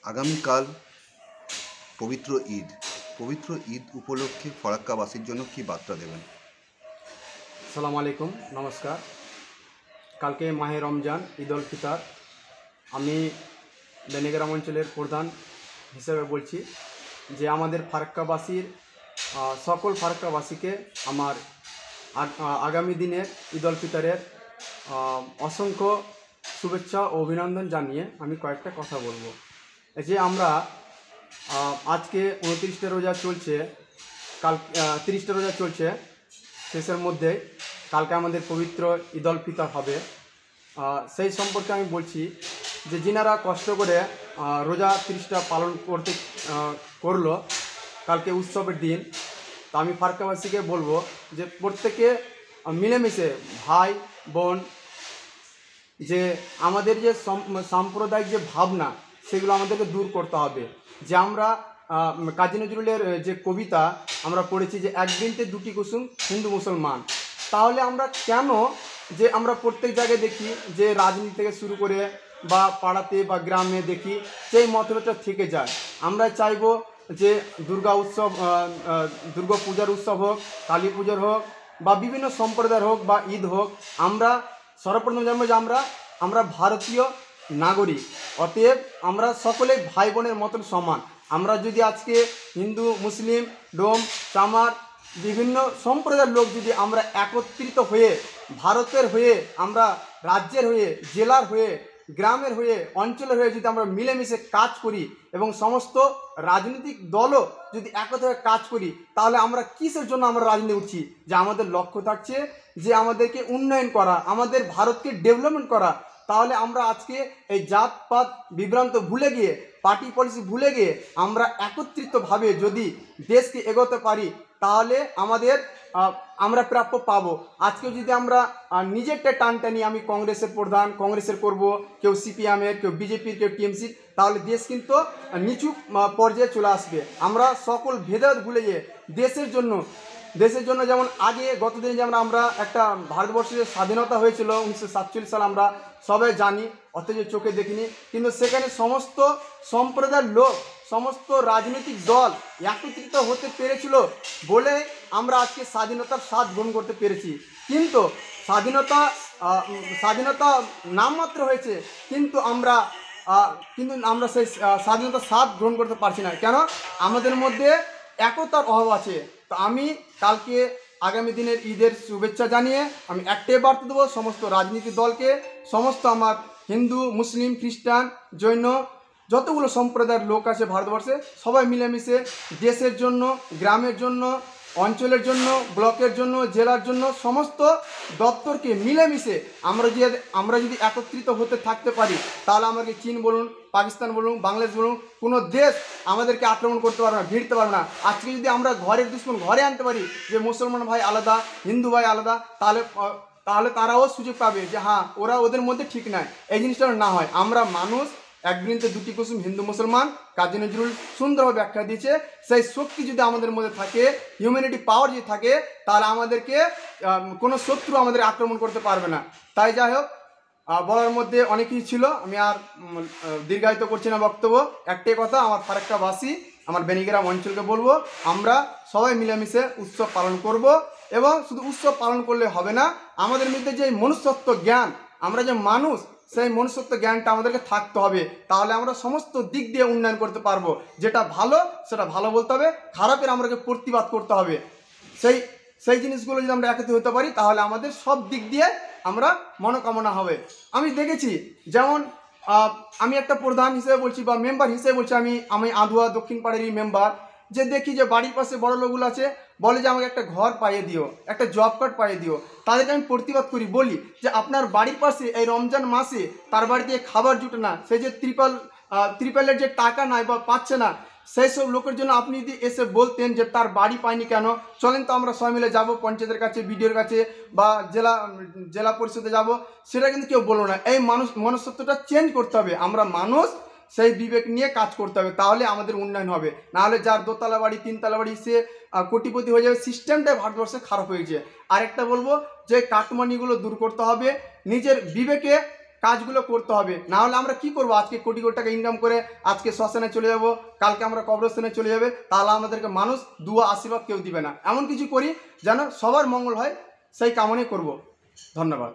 আগামীকাল পবিত্র ঈদ উপলক্ষে ফরাক্কাবাসীর জন্য কি বার্তা দেবেন? আসসালামু আলাইকুম, নমস্কার। কালকে মাহে রমজান, ঈদ উল ফিতর। আমি বেনিগ্রাম অঞ্চলের প্রধান হিসেবে বলছি যে আমাদের ফারাক্কাবাসীর সকল ফারাক্কাবাসীকে আমার আগামী দিনের ঈদ উল ফিতরের অসংখ্য শুভেচ্ছা ও অভিনন্দন জানিয়ে আমি কয়েকটা কথা বলবো। যে আমরা আজকে 29টা রোজা চলছে, কাল 30টা রোজা চলছে, শেষের মধ্যে কালকে আমাদের পবিত্র ঈদ উল ফিতর হবে। সেই সম্পর্কে আমি বলছি যে যিনারা কষ্ট করে রোজা 30টা পালন করলো কালকে উৎসবের দিন, তা আমি ফারাক্কাবাসীকে বলবো যে প্রত্যেকে মিলেমিশে ভাই বোন, যে আমাদের যে সাম্প্রদায়িক যে ভাবনা সেগুলো আমাদেরকে দূর করতে হবে। যে আমরা কাজী নজরুলের যে কবিতা আমরা পড়েছি যে এক বৃন্তে দুটি কুসুম হিন্দু মুসলমান, তাহলে আমরা কেন যে আমরা প্রত্যেক জায়গায় দেখি যে রাজনীতি থেকে শুরু করে বা পাড়াতে বা গ্রামে দেখি সেই মতভেদটা থেকে যায়। আমরা চাইবো যে দুর্গা পূজার উৎসব হোক, কালী পুজোর হোক বা বিভিন্ন সম্প্রদায়ের হোক বা ঈদ হোক, আমরা সর্বপ্রথম জানবো যে আমরা ভারতীয় নাগরিক, অতএব আমরা সকলেই ভাই বোনের মতন সমান। আমরা যদি আজকে হিন্দু, মুসলিম, ডোম, চামার বিভিন্ন সম্প্রদায়ের লোক যদি আমরা একত্রিত হয়ে ভারতের হয়ে, আমরা রাজ্যের হয়ে, জেলার হয়ে, গ্রামের হয়ে, অঞ্চলের হয়ে যদি আমরা মিলেমিশে কাজ করি এবং সমস্ত রাজনৈতিক দলও যদি একত্রে কাজ করি, তাহলে আমরা কিসের জন্য আমরা রাজনীতি উঠছি? যে আমাদের লক্ষ্য থাকছে যে আমাদেরকে উন্নয়ন করা, আমাদের ভারতকে ডেভেলপমেন্ট করা। তাহলে আমরা আজকে এই জাতপাত বিভ্রান্ত ভুলে গিয়ে, পার্টি পলিসি ভুলে গিয়ে আমরা একত্রিতভাবে যদি দেশকে এগোতে পারি, তাহলে আমরা প্রাপ্য পাবো। আজকে যদি আমরা নিজেরটা টানটানি, আমি কংগ্রেসের প্রধান, কংগ্রেসের করব, কেউ সিপিএমের, কেউ বিজেপির, কেউ টিএমসির, তাহলে দেশ কিন্তু নিচু পর্যায়ে চলে আসবে। আমরা সকল ভেদাভেদ ভুলে গিয়ে দেশের জন্য যেমন আগে গতদিনে যেমন আমরা একটা ভারতবর্ষের স্বাধীনতা হয়েছিল 1947 সাল, আমরা সবাই জানি, অথচ চোখে দেখিনি, কিন্তু সেখানে সমস্ত সম্প্রদায়ের লোক, সমস্ত রাজনৈতিক দল একত্রিত হতে পেরেছিল বলে আমরা আজকে স্বাধীনতার স্বাদ গ্রহণ করতে পেরেছি। কিন্তু স্বাধীনতা নামমাত্র হয়েছে, কিন্তু আমরা সেই স্বাধীনতার স্বাদ গ্রহণ করতে পারছি না। কেন? আমাদের মধ্যে একতার অভাব আছে। তো আমি কালকে আগামী দিনের ঈদের শুভেচ্ছা জানিয়ে আমি একটাই বার্তা দেবো সমস্ত রাজনীতি দলকে, সমস্ত আমার হিন্দু, মুসলিম, খ্রিস্টান, জৈন যতগুলো সম্প্রদায়ের লোক আছে ভারতবর্ষে, সবাই মিলেমিশে দেশের জন্য, গ্রামের জন্য, অঞ্চলের জন্য, ব্লকের জন্য, জেলার জন্য সমস্ত দপ্তরকে মিলেমিশে আমরা যদি একত্রিত হতে থাকতে পারি, তাহলে আমাকে চীন বলুন, পাকিস্তান বলুন, বাংলাদেশ বলুন, কোনো দেশ আমাদেরকে আক্রমণ করতে পারবে না, ভিড়তে পারবে না। আজকে যদি আমরা ঘরের দুশ্মন ঘরে আনতে পারি, যে মুসলমান ভাই আলাদা, হিন্দু ভাই আলাদা, তাহলে তারাও সুযোগ পাবে যে হ্যাঁ, ওরা ওদের মধ্যে ঠিক নাই। এই জিনিসটা না হয়, আমরা মানুষ, এক বৃন্তে দুটি কুসুম হিন্দু মুসলমান, কাজী নজরুল সুন্দরভাবে ব্যাখ্যা দিয়েছে। সেই শক্তি যদি আমাদের মধ্যে থাকে, হিউম্যানিটি পাওয়ার যদি থাকে, তাহলে আমাদেরকে কোনো শত্রু আমাদের আক্রমণ করতে পারবে না। তাই যাই হোক, বলার মধ্যে অনেক কিছু ছিল, আমি আর দীর্ঘায়িত করছি না বক্তব্য। একটাই কথা আমার ফারাক্কাবাসী, আমার বেনিগ্রাম অঞ্চলকে বলবো, আমরা সবাই মিলেমিশে উৎসব পালন করব। এবং শুধু উৎসব পালন করলে হবে না, আমাদের মধ্যে যে মনুষ্যত্ব জ্ঞান, আমরা যে মানুষ, সেই মনুষ্যত্ব জ্ঞানটা আমাদেরকে থাকতে হবে। তাহলে আমরা সমস্ত দিক দিয়ে উন্নয়ন করতে পারবো। যেটা ভালো সেটা ভালো বলতে হবে, খারাপের আমাদেরকে প্রতিবাদ করতে হবে। সেই জিনিসগুলো যদি আমরা একত্রিত হতে পারি, তাহলে আমাদের সব দিক দিয়ে আমরা মনোকামনা হবে। আমি দেখেছি, যেমন আমি একটা প্রধান হিসেবে বলছি বা মেম্বার হিসেবে বলছি, আমি আধুয়া দক্ষিণ পাড়েরই মেম্বার, যে দেখি যে বাড়ির পাশে বড় লোকগুলো আছে, বলে যে আমাকে একটা ঘর পাইয়ে দিও, একটা জব কার্ড পাইয়ে দিও। তাদেরকে আমি প্রতিবাদ করি, বলি যে আপনার বাড়ির পাশে এই রমজান মাসে তার বাড়িতে খাবার জুটে না, সে যে ত্রিপালের যে টাকা নাই বা পাচ্ছে না, সেই সব লোকের জন্য আপনি যদি এসে বলতেন যে তার বাড়ি পায়নি কেন, চলেন তো আমরা সবাই মিলে যাবো পঞ্চায়েতের কাছে, বিডিওর কাছে বা জেলা পরিষদে যাব, সেটা কিন্তু কেউ বললো না। এই মনুষ্যত্বটা চেঞ্জ করতে হবে। আমরা মানুষ, সেই বিবেক নিয়ে কাজ করতে হবে, তাহলে আমাদের উন্নয়ন হবে। নাহলে যার দোতলা বাড়ি, তিনতলা বাড়ি, সে কোটিপতি হয়ে যাবে। সিস্টেমটাই ভারতবর্ষে খারাপ হয়ে গেছে। আরেকটা বলবো যে কাটমানিগুলো দূর করতে হবে, নিজের বিবেকে কাজগুলো করতে হবে। না হলে আমরা কি করব? আজকে কোটি কোটি টাকা ইনকাম করে আজকে শ্মশানে চলে যাব, কালকে আমরা কবরস্থানে চলে যাবে, তাহলে আমাদেরকে মানুষ দুয়া আশীর্বাদ কেউ দিবে না। এমন কিছু করি যেন সবার মঙ্গল হয়, সেই কামনাই করব। ধন্যবাদ।